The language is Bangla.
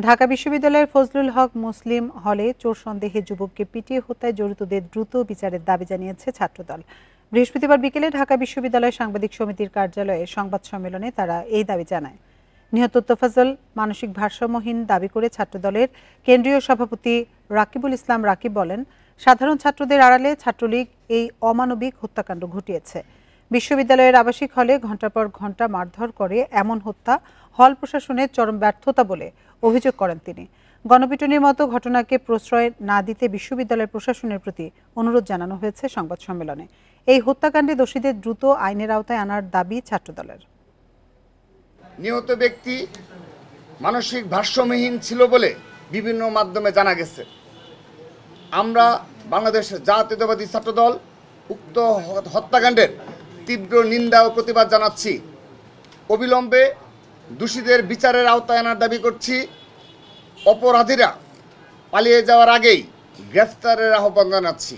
ঢাকা বিশ্ববিদ্যালয়ের ফজলুল হক মুসলিম হলে চোর সন্দেহে যুবককে পিটিয়ে হত্যায় জড়িতদের দ্রুত বিচারের দাবি জানিয়েছে ছাত্রদল। বৃহস্পতিবার বিকেলে ঢাকা বিশ্ববিদ্যালয় সাংবাদিক সমিতির কার্যালয়ে সংবাদ সম্মেলনে তারা এই দাবি জানায়। নিহত তোফাজ্জল মানসিক ভারসাম্যহীন দাবি করে ছাত্রদলের কেন্দ্রীয় সভাপতি রাকিবুল ইসলাম রাকিব বলেন, সাধারণ ছাত্রদের আড়ালে ছাত্রলীগ এই অমানবিক হত্যাকাণ্ড ঘটিয়েছে। বিশ্ববিদ্যালয়ের আবাসিক হলে ঘণ্টার পর ঘণ্টা মারধর করে এমন হত্যা হল প্রশাসনের চরম ব্যর্থতা বলে অভিযোগ করেন তিনি। গণপিটুনির মতো ঘটনাকে প্রশ্রয় না দিতে বিশ্ববিদ্যালয় প্রশাসনের প্রতি অনুরোধ জানানো হয়েছে সংবাদ সম্মেলনে। এই হত্যাকাণ্ডে দোষীদের দ্রুত আইনের আওতায় আনার দাবি ছাত্রদলের। নিহত ব্যক্তি মানসিক ভারসাম্যহীন ছিল বলে বিভিন্ন মাধ্যমে জানা গেছে। আমরা বাংলাদেশের জাতীয়তাবাদী ছাত্রদল উক্ত হত্যাকাণ্ডের তীব্র নিন্দা ও প্রতিবাদ জানাচ্ছি। অবিলম্বে দোষীদের বিচারের আওতায় আনার দাবি করছি। অপরাধীরা পালিয়ে যাওয়ার আগেই গ্রেফতারের আহ্বান জানাচ্ছি।